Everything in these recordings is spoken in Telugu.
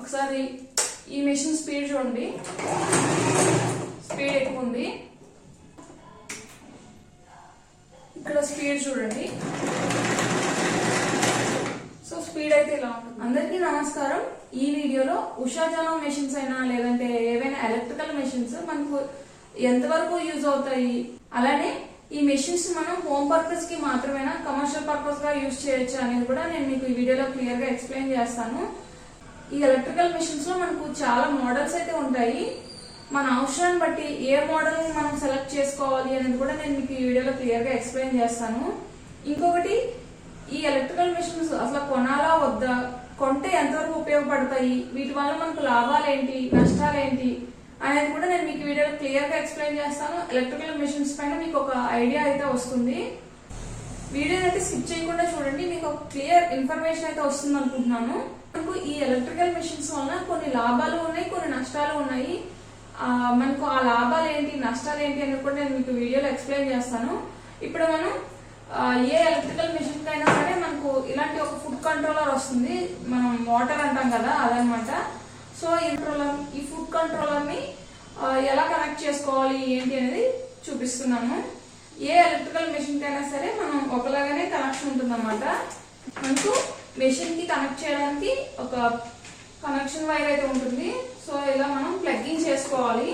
ఒకసారి ఈ మెషిన్ స్పీడ్ చూడండి, స్పీడ్ ఎక్కువ ఉంది. ఇక్కడ స్పీడ్ చూడండి. సో స్పీడ్ అయితే ఇలా ఉంటుంది. అందరికీ నమస్కారం. ఈ వీడియోలో ఉషా జానో మెషిన్స్ అయినా లేదంటే ఏవైనా ఎలక్ట్రికల్ మెషిన్స్ మనకు ఎంతవరకు యూజ్ అవుతాయి, అలానే ఈ మెషిన్స్ మనం హోమ్ పర్పస్ కి మాత్రమేనా కమర్షియల్ పర్పస్ గా యూజ్ చేయొచ్చు అనేది కూడా నేను మీకు ఈ వీడియోలో క్లియర్ గా ఎక్స్ప్లెయిన్ చేస్తాను. ఈ ఎలక్ట్రికల్ మెషిన్స్ లో మనకు చాలా మోడల్స్ అయితే ఉంటాయి. మన అవసరాన్ని బట్టి ఏ మోడల్ ని మనం సెలెక్ట్ చేసుకోవాలి అనేది కూడా నేను మీకు ఈ వీడియోలో క్లియర్ గా ఎక్స్ప్లెయిన్ చేస్తాను. ఇంకొకటి, ఈ ఎలక్ట్రికల్ మెషిన్స్ అసలు కొనాలా వద్దా, కొంటే ఎంతవరకు ఉపయోగపడతాయి, వీటి వల్ల మనకు లాభాలు ఏంటి, నష్టాలు ఏంటి అనేది కూడా నేను మీకు వీడియోలో క్లియర్ గా ఎక్స్ప్లెయిన్ చేస్తాను. ఎలక్ట్రికల్ మెషిన్స్ పైన మీకు ఒక ఐడియా అయితే వస్తుంది. వీడియో అయితే స్కిప్ చేయకుండా చూడండి, మీకు ఒక క్లియర్ ఇన్ఫర్మేషన్ అయితే వస్తుంది అనుకుంటున్నాను. మనకు ఈ ఎలక్ట్రికల్ మెషిన్స్ వల్ల కొన్ని లాభాలు ఉన్నాయి, కొన్ని నష్టాలు ఉన్నాయి. మనకు ఆ లాభాలు ఏంటి, నష్టాలు ఏంటి అనేది కూడా నేను మీకు వీడియోలో ఎక్స్ప్లెయిన్ చేస్తాను. ఇప్పుడు మనం ఏ ఎలక్ట్రికల్ మెషిన్ కైనా సరే మనకు ఇలాంటి ఒక ఫుడ్ కంట్రోలర్ వస్తుంది, మనం వాటర్ అంటాం కదా, అదనమాట. సో ఈ ఫుడ్ కంట్రోలర్ ని ఎలా కనెక్ట్ చేసుకోవాలి ఏంటి అనేది చూపిస్తున్నాను. ఏ ఎలక్ట్రికల్ మెషిన్ కైనా సరే మనం ఒకలాగానే కనెక్షన్ ఉంటుంది అన్నమాట. మనకు మెషిన్ కి కనెక్ట్ చేయడానికి ఒక కనెక్షన్ వైర్ అయితే ఉంటుంది. సో ఇలా మనం ప్లగ్గింగ్ చేసుకోవాలి.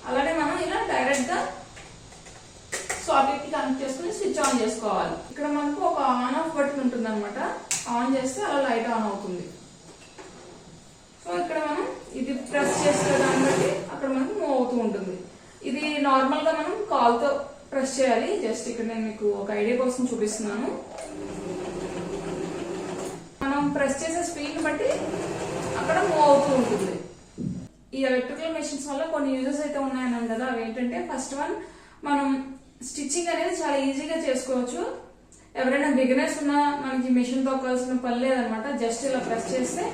అలానే మనం ఇలా డైరెక్ట్ గా సాకెట్ కి కనెక్ట్ చేసుకుని స్విచ్ ఆన్ చేసుకోవాలి. ఇక్కడ మనకు ఒక ఆన్ ఆఫ్ బటన్ ఉంటుంది అనమాట. ఆన్ చేస్తే అలా లైట్ ఆన్ అవుతుంది. సో ఇక్కడ మనం ఇది ప్రెస్ చేసే దాన్ని బట్టి అక్కడ మనకు మూవ్ అవుతూ ఉంటుంది. ఇది నార్మల్ గా మనం కాల్ తో ప్రెస్ చేయాలి. జస్ట్ ఇక్కడ నేను మీకు ఒక ఐడియా కోసం చూపిస్తున్నాను. మనం ప్రెస్ చేసే స్పీడ్ బట్టి అక్కడ మూవ్ అవుతూ ఉంటుంది. ఈ ఎలక్ట్రికల్ మెషిన్స్ వల్ల కొన్ని యూజెస్ అయితే ఉన్నాయన్నాం కదా, అవి ఏంటంటే ఫస్ట్ వన్, మనం స్టిచ్చింగ్ అనేది చాలా ఈజీగా చేసుకోవచ్చు. ఎవరైనా బిగినర్స్ ఉన్నా మనకి మెషిన్ తొక్కాల్సిన పని లేదనమాట. జస్ట్ ఇలా ప్రెస్ చేస్తే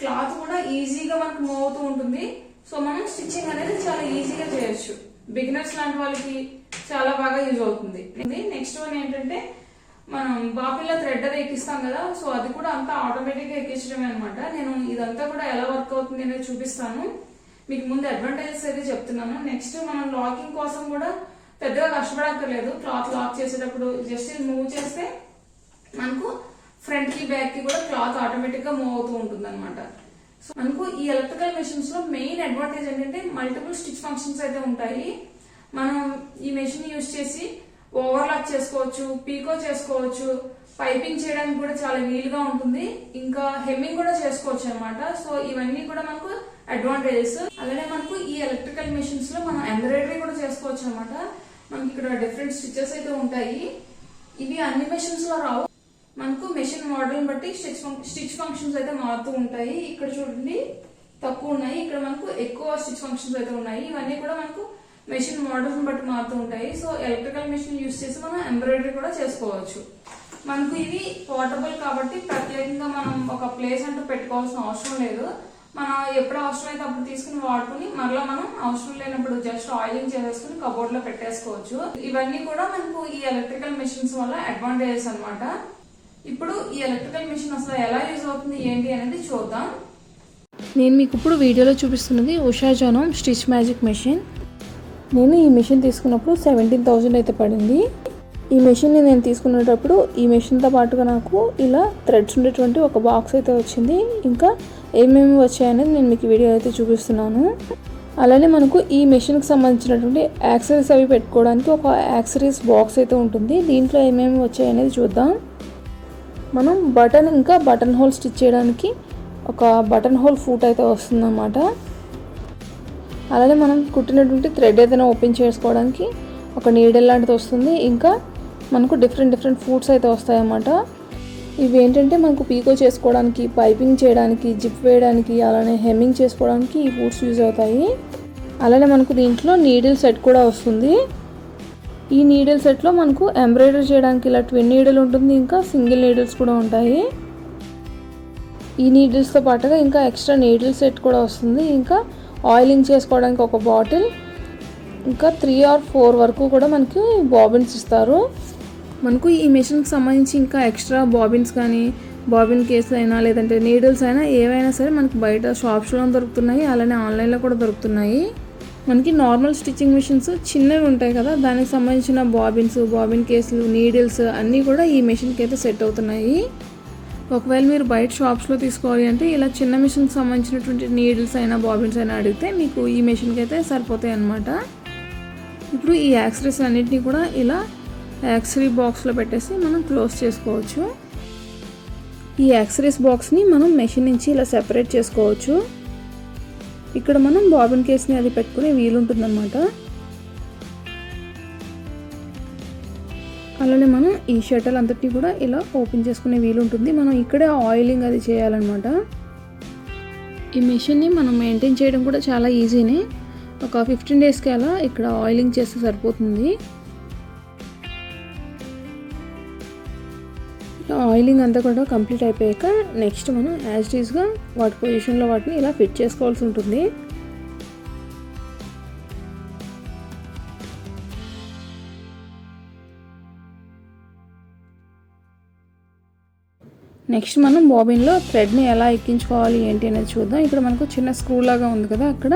క్లాత్ కూడా ఈజీగా మనకు మూవ్ అవుతూ ఉంటుంది. సో మనం స్టిచ్చింగ్ అనేది చాలా ఈజీగా చేయొచ్చు. బిగినర్స్ లాంటి వాళ్ళకి చాలా బాగా యూజ్ అవుతుంది. నెక్స్ట్ వన్ ఏంటంటే, మనం బాపిల్లో థ్రెడ్ ఎక్కిస్తాం కదా, సో అది కూడా అంతా ఆటోమేటిక్ గా ఎక్కించడమే అనమాట. నేను ఇదంతా కూడా ఎలా వర్క్ అవుతుంది అనేది చూపిస్తాను. మీకు ముందు అడ్వాంటేజెస్ అయితే చెప్తున్నాను. నెక్స్ట్, మనం లాకింగ్ కోసం కూడా పెద్దగా కష్టపడక్కర్లేదు. క్లాత్ లాక్ చేసేటప్పుడు జస్ట్ ఇది మూవ్ చేస్తే మనకు ఫ్రంట్ కి బ్యాక్ కి కూడా క్లాత్ ఆటోమేటిక్ గా మూవ్ అవుతూ ఉంటుంది అనమాట. సో మనకు ఈ ఎలక్ట్రికల్ మెషిన్స్ లో మెయిన్ అడ్వాంటేజ్ ఏంటంటే మల్టిపుల్ స్టిచ్ ఫంక్షన్స్ అయితే ఉంటాయి. మనం ఈ మెషిన్ యూజ్ చేసి ఓవర్లాక్ చేసుకోవచ్చు, పీకో చేసుకోవచ్చు, పైపింగ్ చేయడానికి కూడా చాలా వీలుగా ఉంటుంది, ఇంకా హెమ్మింగ్ కూడా చేసుకోవచ్చు అనమాట. సో ఇవన్నీ కూడా మనకు అడ్వాంటేజెస్. అలానే మనకు ఈ ఎలక్ట్రికల్ మెషిన్స్ లో మనం ఎంబ్రాయిడరీ కూడా చేసుకోవచ్చు అనమాట. మనకి ఇక్కడ డిఫరెంట్ స్టిచెస్ అయితే ఉంటాయి. ఇవి అన్ని మెషిన్స్ లో రావు. మనకు మెషిన్ మోడల్ బట్టి స్టిచ్ ఫంక్షన్స్ అయితే మారుతూ ఉంటాయి. ఇక్కడ చూడండి తక్కువ ఉన్నాయి, ఇక్కడ మనకు ఎక్కువ స్టిచ్ ఫంక్షన్స్ అయితే ఉన్నాయి. ఇవన్నీ కూడా మనకు మెషిన్ మోడల్స్ బట్టి మారుతూ ఉంటాయి. సో ఎలక్ట్రికల్ మెషిన్ యూజ్ చేసి మనం ఎంబ్రాయిడరీ కూడా చేసుకోవచ్చు. మనకు ఇవి పోర్టబుల్ కాబట్టి ప్రత్యేకంగా మనం ఒక ప్లేస్ అంటూ పెట్టుకోవాల్సిన అవసరం లేదు. మనం ఎప్పుడు అవసరం అయితే అప్పుడు తీసుకుని వాడుకుని మరలా మనం అవసరం లేనప్పుడు జస్ట్ ఆయిలింగ్ చేసేసుకుని కబోర్డ్ లో పెట్టేసుకోవచ్చు. ఇవన్నీ కూడా మనకు ఈ ఎలక్ట్రికల్ మెషిన్స్ వల్ల అడ్వాంటేజెస్ అనమాట. ఇప్పుడు ఈ ఎలక్ట్రికల్ మెషిన్ అసలు ఎలా యూజ్ అవుతుంది ఏంటి అనేది చూద్దాం. నేను మీకు ఇప్పుడు వీడియోలో చూపిస్తున్నది ఉషా జానో స్టిచ్ మ్యాజిక్ మెషిన్. నేను ఈ మెషిన్ తీసుకున్నప్పుడు 17,000 అయితే పడింది. ఈ మెషిన్ని నేను తీసుకునేటప్పుడు ఈ మెషిన్తో పాటుగా నాకు ఇలా థ్రెడ్స్ ఉండేటువంటి ఒక బాక్స్ అయితే వచ్చింది. ఇంకా ఏమేమి వచ్చాయనేది నేను మీకు వీడియో అయితే చూపిస్తున్నాను. అలానే మనకు ఈ మెషిన్కి సంబంధించినటువంటి యాక్సరీస్ అవి పెట్టుకోవడానికి ఒక యాక్సరీస్ బాక్స్ అయితే ఉంటుంది. దీంట్లో ఏమేమి వచ్చాయనేది చూద్దాం. మనం బటన్ ఇంకా బటన్ హోల్ స్టిచ్ చేయడానికి ఒక బటన్ హోల్ ఫూట్ అయితే వస్తుందన్నమాట. అలానే మనం కుట్టినటువంటి థ్రెడ్ ఏదైనా ఓపెన్ చేసుకోవడానికి ఒక నీడిల్ లాంటిది వస్తుంది. ఇంకా మనకు డిఫరెంట్ ఫూట్స్ అయితే వస్తాయన్నమాట. ఇవి ఏంటంటే మనకు పీకో చేసుకోవడానికి, పైపింగ్ చేయడానికి, జిప్ వేయడానికి, అలానే హెమ్మింగ్ చేసుకోవడానికి ఈ ఫూట్స్ యూజ్ అవుతాయి. అలానే మనకు దీంట్లో నీడిల్ సెట్ కూడా వస్తుంది. ఈ నీడిల్ సెట్లో మనకు ఎంబ్రాయిడరీ చేయడానికి ఇలా ట్విన్ నీడిల్ ఉంటుంది, ఇంకా సింగిల్ నీడిల్స్ కూడా ఉంటాయి. ఈ నీడిల్స్తో పాటుగా ఇంకా ఎక్స్ట్రా నీడిల్ సెట్ కూడా వస్తుంది. ఇంకా ఆయిలింగ్ చేసుకోవడానికి ఒక బాటిల్, ఇంకా 3 or 4 వరకు కూడా మనకి బాబిన్స్ ఇస్తారు. మనకు ఈ మెషిన్కి సంబంధించి ఇంకా ఎక్స్ట్రా బాబిన్స్ కానీ బాబిన్ కేసులు అయినా లేదంటే నీడిల్స్ అయినా ఏవైనా సరే మనకి బయట షాప్స్లో దొరుకుతున్నాయి, అలానే ఆన్లైన్లో కూడా దొరుకుతున్నాయి. మనకి నార్మల్ స్టిచ్చింగ్ మిషన్స్ చిన్నవి ఉంటాయి కదా, దానికి సంబంధించిన బాబిన్ కేసులు, నీడిల్స్ అన్నీ కూడా ఈ మిషన్కి అయితే సెట్ అవుతున్నాయి. ఒకవేళ మీరు బయట షాప్స్లో తీసుకోవాలి అంటే ఇలా చిన్న మిషన్కి సంబంధించినటువంటి నీడిల్స్ అయినా బాబిన్స్ అయినా అడిగితే మీకు ఈ మిషన్కి అయితే సరిపోతాయి అన్నమాట. ఇప్పుడు ఈ యాక్సరీస్ అన్నిటినీ కూడా ఇలా యాక్సరీ బాక్స్లో పెట్టేసి మనం క్లోజ్ చేసుకోవచ్చు. ఈ యాక్సరీస్ బాక్స్ని మనం మెషిన్ నుంచి ఇలా సెపరేట్ చేసుకోవచ్చు. ఇక్కడ మనం బాబిన్ కేస్ని అది పెట్టుకునే వీలుంటుందన్నమాట. అలానే మనం ఈ షటిల్ అంతటిని కూడా ఇలా ఓపెన్ చేసుకునే వీలుంటుంది. మనం ఇక్కడే ఆయిలింగ్ అది చేయాలన్నమాట. ఈ మెషిన్ని మనం మెయింటైన్ చేయడం కూడా చాలా ఈజీనే. ఒక 15 డేస్కి అలా ఇక్కడ ఆయిలింగ్ చేస్తే సరిపోతుంది. ఆయిలింగ్ అంతా కూడా కంప్లీట్ అయిపోయాక నెక్స్ట్ మనం యాజ్ ఇట్ ఈస్గా వాటి పొజిషన్లో వాటిని ఇలా ఫిట్ చేసుకోవాల్సి ఉంటుంది. నెక్స్ట్ మనం బాబిన్లో థ్రెడ్ని ఎలా ఎక్కించుకోవాలి ఏంటి అనేది చూద్దాం. ఇక్కడ మనకు చిన్న స్క్రూ లాగా ఉంది కదా, అక్కడ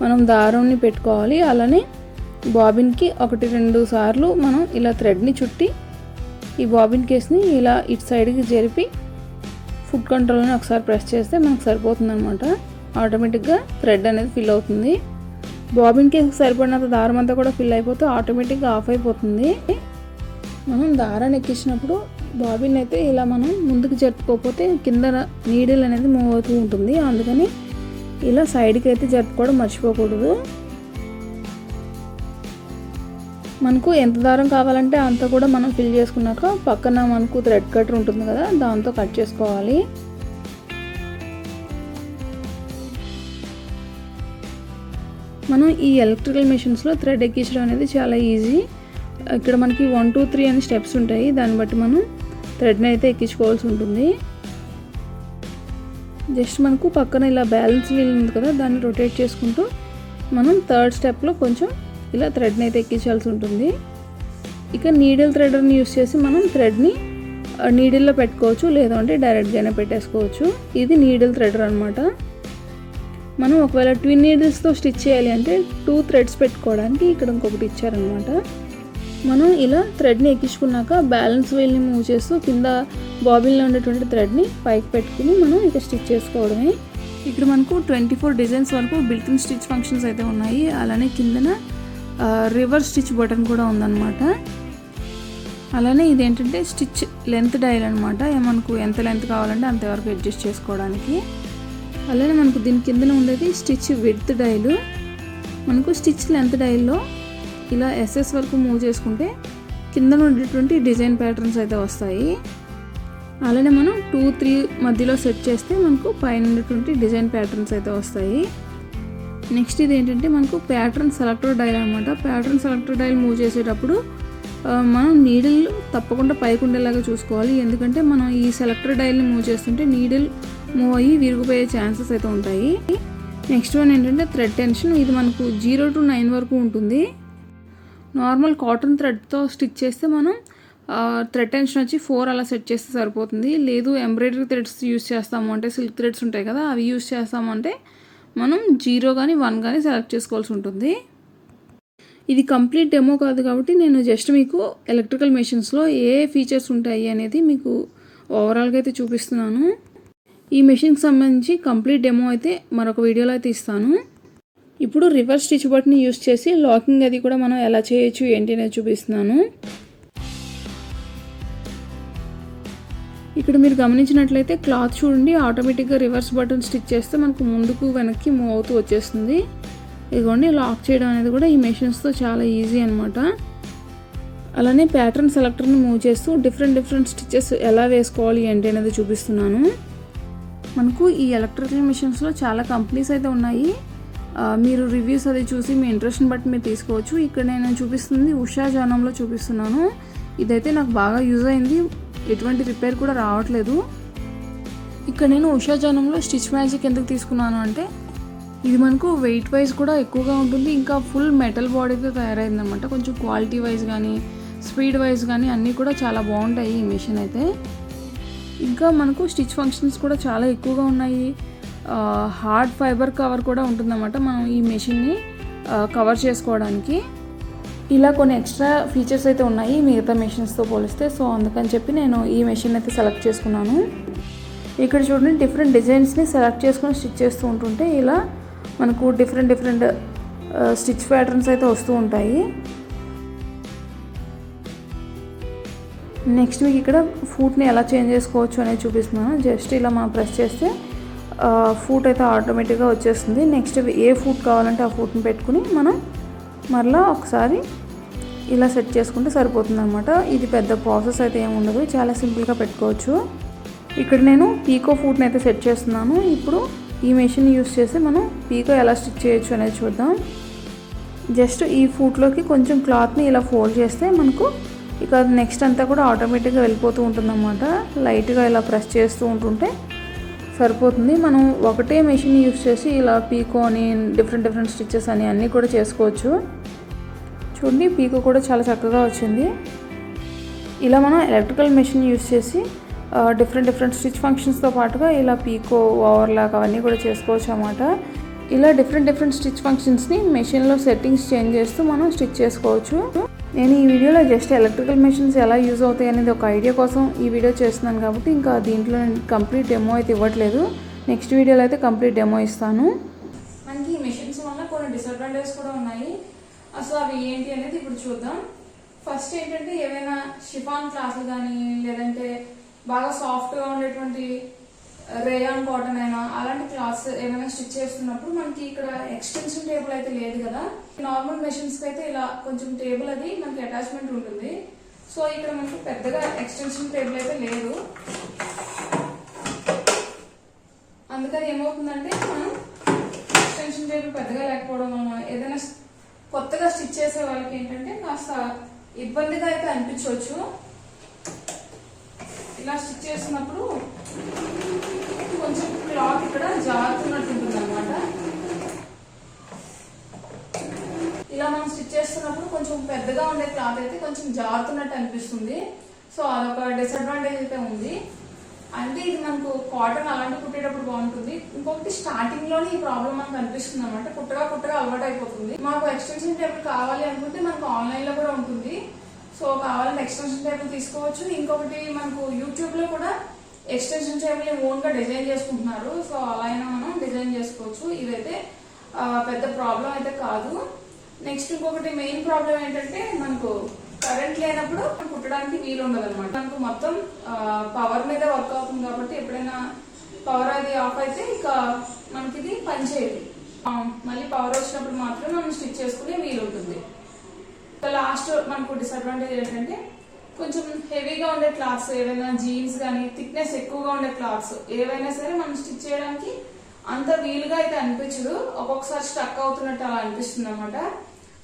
మనం దారంని పెట్టుకోవాలి. అలానే బాబిన్కి 1-2 సార్లు మనం ఇలా థ్రెడ్ని చుట్టి ఈ బాబిన్ కేస్ని ఇలా ఇటు సైడ్కి జరిపి ఫుట్ కంట్రోల్ని ఒకసారి ప్రెస్ చేస్తే మనకు సరిపోతుంది అనమాట. ఆటోమేటిక్గా థ్రెడ్ అనేది ఫిల్ అవుతుంది. బాబిన్ కేస్కి సరిపడినంత దారం అంతా కూడా ఫిల్ అయిపోతే ఆటోమేటిక్గా ఆఫ్ అయిపోతుంది. మనం దారాన్ని ఎక్కించినప్పుడు బాబిన్ అయితే ఇలా మనం ముందుకు జరుపుకోకపోతే కింద నీడిల్ అనేది మూవ్ అవుతూ ఉంటుంది. అందుకని ఇలా సైడ్కి అయితే జరుపుకోవడం మర్చిపోకూడదు. మనకు ఎంత దారం కావాలంటే అంత కూడా మనం ఫిల్ చేసుకున్నాక పక్కన మనకు థ్రెడ్ కట్టర్ ఉంటుంది కదా, దాంతో కట్ చేసుకోవాలి. మనం ఈ ఎలక్ట్రికల్ మెషిన్స్లో థ్రెడ్ ఎక్కించడం అనేది చాలా ఈజీ. ఇక్కడ మనకి 1, 2, 3 అని స్టెప్స్ ఉంటాయి. దాన్ని బట్టి మనం థ్రెడ్ని అయితే ఎక్కించుకోవాల్సి ఉంటుంది. జస్ట్ మనకు పక్కన ఇలా బ్యాలెన్స్ వీల్ ఉంది కదా, దాన్ని రొటేట్ చేసుకుంటూ మనం 3rd స్టెప్లో కొంచెం ఇలా థ్రెడ్ని అయితే ఎక్కించాల్సి ఉంటుంది. ఇక నీడిల్ థ్రెడర్ని యూస్ చేసి మనం థ్రెడ్ని నీడిల్లో పెట్టుకోవచ్చు, లేదంటే డైరెక్ట్గానే పెట్టేసుకోవచ్చు. ఇది నీడిల్ థ్రెడర్ అనమాట. మనం ఒకవేళ ట్విన్ నీడిల్స్తో స్టిచ్ చేయాలి అంటే 2 థ్రెడ్స్ పెట్టుకోవడానికి ఇక్కడ ఇంకొకటి ఇచ్చారనమాట. మనం ఇలా థ్రెడ్ని ఎక్కించుకున్నాక బ్యాలెన్స్ వీల్ని మూవ్ చేస్తూ కింద బాబిన్లో ఉండేటువంటి థ్రెడ్ని పైకి పెట్టుకుని మనం ఇక స్టిచ్ చేసుకోవడమే. ఇక్కడ మనకు 24 డిజైన్స్ వరకు బిల్ట్-ఇన్ స్టిచ్ ఫంక్షన్స్ అయితే ఉన్నాయి. అలానే కిందన రివర్స్ స్టిచ్ బటన్ కూడా ఉందన్నమాట. అలానే ఇదేంటంటే స్టిచ్ లెంత్ డైల్ అనమాట. మనకు ఎంత లెంత్ కావాలంటే అంతవరకు అడ్జస్ట్ చేసుకోవడానికి. అలానే మనకు దీని కిందన ఉండేది స్టిచ్ విడ్త్ డైల్. మనకు స్టిచ్ లెంత్ డైల్లో ఇలా SS వరకు మూవ్ చేసుకుంటే కింద ఉండేటువంటి డిజైన్ ప్యాటర్న్స్ అయితే వస్తాయి. అలానే మనం 2, 3 మధ్యలో సెట్ చేస్తే మనకు పైన ఉండేటువంటి డిజైన్ ప్యాటర్న్స్ అయితే వస్తాయి. నెక్స్ట్ ఇది ఏంటంటే మనకు ప్యాటర్న్ సెలెక్టర్ డైల్ అనమాట. ప్యాటర్న్ సెలెక్టర్ డైల్ మూవ్ చేసేటప్పుడు మనం నీడిల్ తప్పకుండా పైకి ఉండేలాగా చూసుకోవాలి. ఎందుకంటే మనం ఈ సెలెక్టర్ డైల్ని మూవ్ చేస్తుంటే నీడిల్ మూవ్ అయ్యి విరిగిపోయే ఛాన్సెస్ అయితే ఉంటాయి. నెక్స్ట్ వన్ ఏంటంటే థ్రెడ్ టెన్షన్. ఇది మనకు 0 to 9 వరకు ఉంటుంది. నార్మల్ కాటన్ థ్రెడ్తో స్టిచ్ చేస్తే మనం థ్రెడ్ టెన్షన్ వచ్చి 4 అలా సెట్ చేస్తే సరిపోతుంది. లేదు ఎంబ్రాయిడరీ థ్రెడ్స్ యూస్ చేస్తాము అంటే సిల్క్ థ్రెడ్స్ ఉంటాయి కదా, అవి యూస్ చేస్తాము అంటే మనం 0 కానీ 1 కానీ సెలెక్ట్ చేసుకోవాల్సి ఉంటుంది. ఇది కంప్లీట్ డెమో కాదు కాబట్టి నేను జస్ట్ మీకు ఎలక్ట్రికల్ మెషిన్స్లో ఏ ఫీచర్స్ ఉంటాయి అనేది మీకు ఓవరాల్గా అయితే చూపిస్తున్నాను. ఈ మెషిన్కి సంబంధించి కంప్లీట్ డెమో అయితే మరొక వీడియోలో అయితే ఇస్తాను. ఇప్పుడు రివర్స్ స్టిచ్ బటన్ని యూస్ చేసి లాకింగ్ అది కూడా మనం ఎలా చేయొచ్చు ఏంటి అనేది చూపిస్తున్నాను. ఇక్కడ మీరు గమనించినట్లయితే క్లాత్ చూడండి, ఆటోమేటిక్గా రివర్స్ బటన్ స్టిచ్ చేస్తే మనకు ముందుకు వెనక్కి మూవ్ అవుతూ వచ్చేస్తుంది. ఇదిగోండి లాక్ చేయడం అనేది కూడా ఈ మెషిన్స్తో చాలా ఈజీ అనమాట. అలానే ప్యాటర్న్ సెలెక్టర్ని మూవ్ చేస్తూ డిఫరెంట్ స్టిచెస్ ఎలా వేసుకోవాలి ఏంటి అనేది చూపిస్తున్నాను. మనకు ఈ ఎలక్ట్రికల్ మెషిన్స్లో చాలా కంపెనీస్ అయితే ఉన్నాయి. మీరు రివ్యూస్ అది చూసి మీ ఇంట్రెస్ట్ని బట్టి మీరు తీసుకోవచ్చు. ఇక్కడ నేను చూపిస్తుంది ఉషా జానంలో చూపిస్తున్నాను. ఇదైతే నాకు బాగా యూజ్ అయింది, ఎటువంటి రిపేర్ కూడా రావట్లేదు. ఇక్కడ నేను ఉషా జానంలో స్టిచ్ మ్యాజిక్ ఎందుకు తీసుకున్నాను అంటే ఇది మనకు వెయిట్ వైజ్ కూడా ఎక్కువగా ఉంటుంది, ఇంకా ఫుల్ మెటల్ బాడీతో తయారైందనమాట. కొంచెం క్వాలిటీ వైజ్ కానీ స్పీడ్ వైజ్ కానీ అన్నీ కూడా చాలా బాగుంటాయి ఈ మెషిన్ అయితే. ఇంకా మనకు స్టిచ్ ఫంక్షన్స్ కూడా చాలా ఎక్కువగా ఉన్నాయి. హార్డ్ ఫైబర్ కవర్ కూడా ఉంటుందన్నమాట మనం ఈ మెషిన్ని కవర్ చేసుకోవడానికి. ఇలా కొన్ని ఎక్స్ట్రా ఫీచర్స్ అయితే ఉన్నాయి మిగతా మెషిన్స్తో పోలిస్తే. సో అందుకని చెప్పి నేను ఈ మెషిన్ అయితే సెలెక్ట్ చేసుకున్నాను. ఇక్కడ చూడండి, డిఫరెంట్ డిజైన్స్ని సెలెక్ట్ చేసుకొని స్టిచ్ చేస్తూ ఉంటుంటే ఇలా మనకు డిఫరెంట్ స్టిచ్ ప్యాటర్న్స్ అయితే వస్తూ ఉంటాయి. నెక్స్ట్ మీకు ఇక్కడ ఫూట్ని ఎలా చేంజ్ చేసుకోవచ్చు అనేది చూపిస్తున్నాను. జస్ట్ ఇలా మనం ప్రెస్ చేస్తే ఫూట్ అయితే ఆటోమేటిక్గా వచ్చేస్తుంది. నెక్స్ట్ ఏ ఫూట్ కావాలంటే ఆ ఫూట్ని పెట్టుకుని మనం మరలా ఒకసారి ఇలా సెట్ చేసుకుంటే సరిపోతుంది అనమాట. ఇది పెద్ద ప్రాసెస్ అయితే ఏమి ఉండదు, చాలా సింపుల్గా పెట్టుకోవచ్చు. ఇక్కడ నేను పీకో ఫూట్ని అయితే సెట్ చేస్తున్నాను. ఇప్పుడు ఈ మెషిన్ యూస్ చేసి మనం పీకో ఎలా స్టిచ్ చేయొచ్చు అనేది చూద్దాం. జస్ట్ ఈ ఫూట్లోకి కొంచెం క్లాత్ని ఇలా ఫోల్డ్ చేస్తే మనకు ఇక నెక్స్ట్ అంతా కూడా ఆటోమేటిక్గా వెళ్ళిపోతూ ఉంటుందన్నమాట. లైట్గా ఇలా ప్రెస్ చేస్తూ ఉంటుంటే సరిపోతుంది. మనం ఒకటే మెషిన్ యూస్ చేసి ఇలా పీకో అని డిఫరెంట్ స్టిచెస్ అని అన్నీ కూడా చేసుకోవచ్చు. చూడండి, పీకో కూడా చాలా చక్కగా వచ్చింది. ఇలా మనం ఎలక్ట్రికల్ మెషిన్ యూస్ చేసి డిఫరెంట్ స్టిచ్ ఫంక్షన్స్తో పాటుగా ఇలా పీకో, ఓవర్లాక్ అవన్నీ కూడా చేసుకోవచ్చు అన్నమాట. ఇలా డిఫరెంట్ స్టిచ్ ఫంక్షన్స్ని మెషిన్లో సెట్టింగ్స్ చేంజ్ చేస్తూ మనం స్టిచ్ చేసుకోవచ్చు. నేను ఈ వీడియోలో జస్ట్ ఎలక్ట్రికల్ మెషిన్స్ ఎలా యూజ్ అవుతాయి అనేది ఒక ఐడియా కోసం ఈ వీడియో చేస్తున్నాను కాబట్టి ఇంకా దీంట్లో నేను కంప్లీట్ డెమో అయితే ఇవ్వట్లేదు. నెక్స్ట్ వీడియోలో అయితే కంప్లీట్ డెమో ఇస్తాను. మనకి ఈ మెషిన్స్ వల్ల కొన్ని డిసడ్వాంటేజెస్ కూడా ఉన్నాయి. అసలు అవి ఏంటి అనేది ఇప్పుడు చూద్దాం. ఫస్ట్ ఏంటంటే ఏవైనా షిఫాన్ క్లాసులు కానీ లేదంటే బాగా సాఫ్ట్గా ఉండేటువంటి రేయాన్ కాటన్ అయినా అలాంటి క్లాత్స్ ఏమైనా స్టిచ్ చేస్తున్నప్పుడు మనకి ఇక్కడ ఎక్స్టెన్షన్ టేబుల్ అయితే లేదు కదా. నార్మల్ మెషిన్స్ కి అయితే ఇలా కొంచెం టేబుల్ అది మనకి అటాచ్మెంట్ ఉంటుంది. సో ఇక్కడ మనకి పెద్దగా ఎక్స్టెన్షన్ టేబుల్ అయితే లేదు. అందుకని ఏమవుతుందంటే మనం ఎక్స్టెన్షన్ టేబుల్ పెద్దగా లేకపోవడం వలన ఏదైనా కొత్తగా స్టిచ్ చేసే వాళ్ళకి ఏంటంటే కాస్త ఇబ్బందిగా అయితే అనిపించవచ్చు. ఇలా స్టిచ్ చేసినప్పుడు కొంచెం క్లాత్ ఇక్కడ జారుతున్నట్టు ఉంటుంది అనమాట. ఇలా మనం స్టిచ్ చేస్తున్నప్పుడు కొంచెం పెద్దగా ఉండే క్లాత్ అయితే కొంచెం జారుతున్నట్టు అనిపిస్తుంది. సో అదొక డిసడ్వాంటేజ్ అయితే ఉంది. అంటే ఇది మనకు కాటన్ అలాంటి కుట్టేటప్పుడు బాగుంటుంది. ఇంకొకటి స్టార్టింగ్ లోనే ఈ ప్రాబ్లం మనకు అనిపిస్తుంది అనమాట. కుట్టగా అలవాటు అయిపోతుంది. మాకు ఎక్స్టెన్షన్ టేబుల్ కావాలి అనుకుంటే మనకు ఆన్లైన్ లో కూడా ఉంటుంది. సో కావాలంటే ఎక్స్టెన్షన్ టేబుల్ తీసుకోవచ్చు. ఇంకొకటి మనకు యూట్యూబ్ లో కూడా ఎక్స్టెన్షన్ టేబుల్ ఓన్ గా డిజైన్ చేసుకుంటున్నారు. సో అలా అయినా మనం డిజైన్ చేసుకోవచ్చు. ఇదైతే పెద్ద ప్రాబ్లం అయితే కాదు. నెక్స్ట్ ఇంకొకటి మెయిన్ ప్రాబ్లం ఏంటంటే మనకు కరెంట్ లేనప్పుడు కుట్టడానికి వీలు ఉండదు అనమాట. మనకు మొత్తం పవర్ మీద వర్క్ అవుతుంది కాబట్టి ఎప్పుడైనా పవర్ అది ఆఫ్ అయితే ఇక మనకి ఇది పనిచేయదు. మళ్ళీ పవర్ వచ్చినప్పుడు మాత్రం మనం స్టిచ్ చేసుకునే వీలు ఉంటుంది. లాస్ట్ మనకు డిసడ్వాంటేజ్ ఏంటంటే కొంచెం హెవీగా ఉండే క్లాత్స్ ఏవైనా జీన్స్ కానీ థిక్నెస్ ఎక్కువగా ఉండే క్లాత్స్ ఏవైనా సరే మనం స్టిచ్ చేయడానికి అంత వీలుగా అయితే అనిపించదు. ఒక్కొక్కసారి స్టక్ అవుతున్నట్టు అలా అనిపిస్తుంది అనమాట.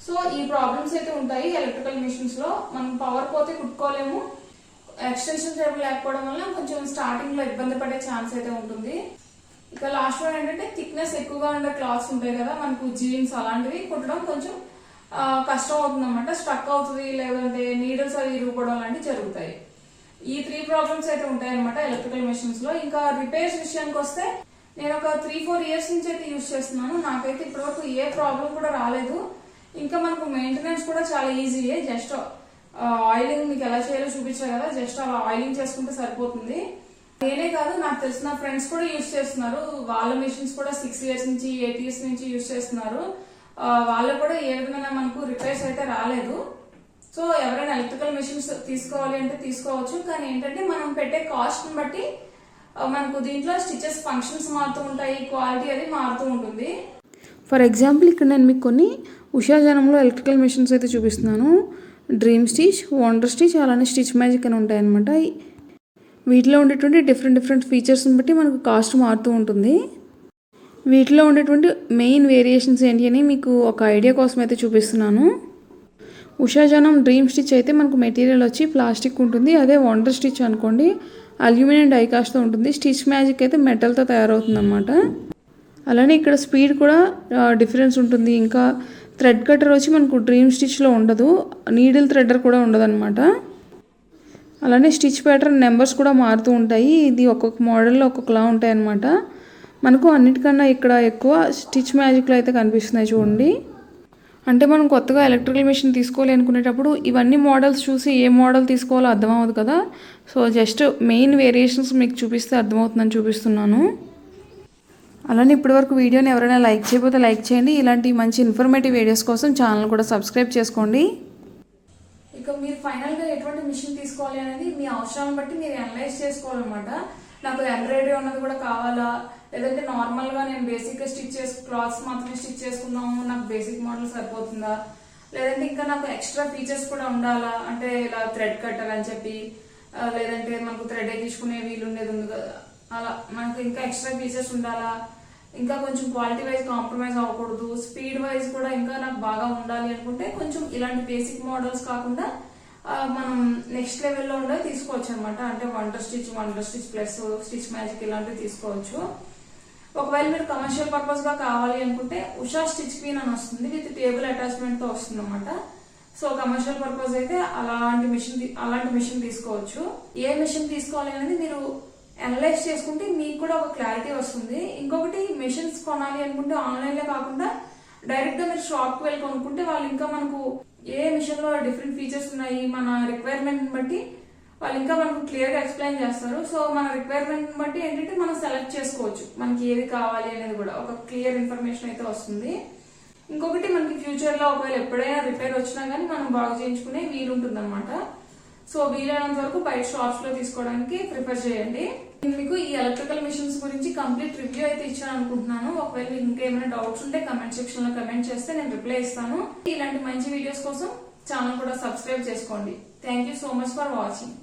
సో ఈ ప్రాబ్లమ్స్ అయితే ఉంటాయి ఎలక్ట్రికల్ మెషిన్స్ లో. మనం పవర్ పోతే కుట్టుకోలేము. ఎక్స్టెన్షన్ టేబుల్ లేకపోవడం వల్ల కొంచెం స్టార్టింగ్ లో ఇబ్బంది పడే ఛాన్స్ అయితే ఉంటుంది. ఇక లాస్ట్ లో ఏంటంటే థిక్నెస్ ఎక్కువగా ఉండే క్లాత్స్ ఉంటాయి కదా, మనకు జీన్స్ అలాంటివి కుట్టడం కొంచెం కష్టం అవుతుంది అనమాట. స్ట్రక్ అవుతుంది, లేదంటే నీడిల్స్ అవి ఇరుగుపోవడం లాంటివి జరుగుతాయి. ఈ 3 ప్రాబ్లమ్స్ అయితే ఉంటాయి అనమాట ఎలక్ట్రికల్ మెషిన్స్ లో. ఇంకా రిపేర్స్ విషయానికి వస్తే నేను ఒక 3-4 ఇయర్స్ నుంచి అయితే యూజ్ చేస్తున్నాను. నాకైతే ఇప్పటివరకు ఏ ప్రాబ్లం కూడా రాలేదు. ఇంకా మనకు మెయింటెనెన్స్ కూడా చాలా ఈజీయే. జస్ట్ ఆయిలింగ్ మీకు ఎలా చేయాలో చూపించారు కదా, జస్ట్ అలా ఆయిలింగ్ చేసుకుంటే సరిపోతుంది. నేనే కాదు, నాకు తెలిసిన ఫ్రెండ్స్ కూడా యూజ్ చేస్తున్నారు. వాళ్ళ మెషిన్స్ కూడా 6 ఇయర్స్ నుంచి 8 ఇయర్స్ నుంచి యూజ్ చేస్తున్నారు. వాళ్ళు కూడా ఏ విధమైన మనకు రిపేర్స్ అయితే రాలేదు. సో ఎవరైనా ఎలక్ట్రికల్ మెషిన్స్ తీసుకోవాలి అంటే తీసుకోవచ్చు. కానీ ఏంటంటే మనం పెట్టే కాస్ట్ ని బట్టి మనకు దీంట్లో స్టిచెస్ ఫంక్షన్స్ మారుతూ ఉంటాయి, క్వాలిటీ అది మారుతూ ఉంటుంది. ఫర్ ఎగ్జాంపుల్ ఇక్కడ నేను మీకు కొన్ని ఉషాజనంలో ఎలక్ట్రికల్ మెషిన్స్ అయితే చూపిస్తున్నాను. డ్రీమ్ స్టిచ్, వండర్ స్టిచ్, అలానే స్టిచ్ మ్యాజిక్ అని ఉంటాయి అనమాట. వీటిలో ఉండేటువంటి డిఫరెంట్ ఫీచర్స్ని బట్టి మనకు కాస్ట్ మారుతూ ఉంటుంది. వీటిలో ఉండేటువంటి మెయిన్ వేరియేషన్స్ ఏంటి అని మీకు ఒక ఐడియా కోసం అయితే చూపిస్తున్నాను. ఉషాజనం డ్రీమ్ స్టిచ్ అయితే మనకు మెటీరియల్ వచ్చి ప్లాస్టిక్ ఉంటుంది. అదే వండర్ స్టిచ్ అనుకోండి అల్యూమినియం డైకాస్ట్తో ఉంటుంది. స్టిచ్ మ్యాజిక్ అయితే మెటల్తో తయారవుతుంది అనమాట. అలానే ఇక్కడ స్పీడ్ కూడా డిఫరెన్స్ ఉంటుంది. ఇంకా థ్రెడ్ కటర్ వచ్చి మనకు డ్రీమ్ స్టిచ్లో ఉండదు, నీడిల్ థ్రెడ్డర్ కూడా ఉండదు అనమాట. అలానే స్టిచ్ ప్యాటర్న్ నెంబర్స్ కూడా మారుతూ ఉంటాయి. ఇది ఒక్కొక్క మోడల్లో ఒక్కొక్కలా ఉంటాయి అన్నమాట. మనకు అన్నిటికన్నా ఇక్కడ ఎక్కువ స్టిచ్ మ్యాజిక్లో అయితే కనిపిస్తున్నాయి చూడండి. అంటే మనం కొత్తగా ఎలక్ట్రికల్ మెషిన్ తీసుకోవాలి అనుకునేటప్పుడు ఇవన్నీ మోడల్స్ చూసి ఏ మోడల్ తీసుకోవాలో అర్థమవుతుంది కదా. సో జస్ట్ మెయిన్ వేరియేషన్స్ మీకు చూపిస్తే అర్థమవుతుందని చూపిస్తున్నాను. అలానే ఇప్పటివరకు వీడియోని ఎవరైనా లైక్ చేయకపోతే లైక్ చేయండి. ఇలాంటి మంచి ఇన్ఫర్మేటివ్ వీడియోస్ కోసం ఛానల్ కూడా సబ్స్క్రైబ్ చేసుకోండి. ఇక మీరు ఫైనల్గా ఎటువంటి మిషన్ తీసుకోవాలి అనేది మీ అవసరాలను బట్టి మీరు అనలైజ్ చేసుకోవాలన్నమాట. నాకు ఎంబ్రాయిడరీ ఉన్నది కూడా కావాలా, లేదంటే నార్మల్గా నేను బేసిక్గా క్లాత్స్ మాత్రమే స్టిచ్ చేసుకుందాము, నాకు బేసిక్ మోడల్ సరిపోతుందా, లేదంటే ఇంకా నాకు ఎక్స్ట్రా ఫీచర్స్ కూడా ఉండాలా, అంటే ఇలా థ్రెడ్ కట్టర్ అని చెప్పి, లేదంటే మనకు థ్రెడ్ ఎక్కించుకునే వీలు ఉండేది ఉంది కదా, అలా మనకు ఇంకా ఎక్స్ట్రా ఫీచర్స్ ఉండాలా, ఇంకా కొంచెం క్వాలిటీ వైజ్ కాంప్రమైజ్ అవ్వకూడదు, స్పీడ్ వైజ్ కూడా ఇంకా నాకు బాగా ఉండాలి అనుకుంటే కొంచెం ఇలాంటి బేసిక్ మోడల్స్ కాకుండా మనం నెక్స్ట్ లెవెల్లో ఉండేది తీసుకోవచ్చు అనమాట. అంటే wonder stitch plus stitch magic ఇలాంటివి తీసుకోవచ్చు. ఒకవేళ మీరు కమర్షియల్ పర్పస్ గా కావాలి అనుకుంటే ఉషా స్టిచ్ క్వీన్ అని వస్తుంది, విత్ టేబుల్ అటాచ్మెంట్ తో వస్తుంది అనమాట. సో కమర్షియల్ పర్పస్ అయితే అలాంటి మిషన్ తీసుకోవచ్చు. ఏ మిషన్ తీసుకోవాలి అనేది మీరు అనలైజ్ చేసుకుంటే మీకు కూడా ఒక క్లారిటీ వస్తుంది. ఇంకొకటి మెషిన్స్ కొనాలి అనుకుంటే ఆన్లైన్ లో కాకుండా డైరెక్ట్ గా మీరు షాప్ కి వెళ్ళి కొనుక్కుంటే వాళ్ళు ఇంకా మనకు ఏ మిషన్ లో డిఫరెంట్ ఫీచర్స్ ఉన్నాయి, మన రిక్వైర్మెంట్ బట్టి వాళ్ళు ఇంకా మనకు క్లియర్ గా ఎక్స్ప్లెయిన్ చేస్తారు. సో మన రిక్వైర్మెంట్ బట్టి ఏంటంటే మనం సెలెక్ట్ చేసుకోవచ్చు మనకి ఏది కావాలి అనేది కూడా ఒక క్లియర్ ఇన్ఫర్మేషన్ అయితే వస్తుంది. ఇంకొకటి మనకి ఫ్యూచర్ లో ఒకవేళ ఎప్పుడైనా రిపేర్ వచ్చినా గానీ మనం బాగు చేయించుకునే వీలు ఉంటుంది అనమాట. సో వీలైనంత వరకు బయట షాప్స్ లో తీసుకోవడానికి ప్రిఫర్ చేయండి. నేను మీకు ఈ ఎలక్ట్రికల్ మిషన్స్ గురించి కంప్లీట్ రివ్యూ అయితే ఇచ్చాను అనుకుంటున్నాను. ఒకవేళ మీకు ఇంకా ఏమైనా డౌట్స్ ఉంటే కమెంట్ సెక్షన్ లో కమెంట్ చేస్తే నేను రిప్లై ఇస్తాను. ఇలాంటి మంచి వీడియోస్ కోసం ఛానల్ కూడా సబ్స్క్రైబ్ చేసుకోండి. Thank you so much for watching.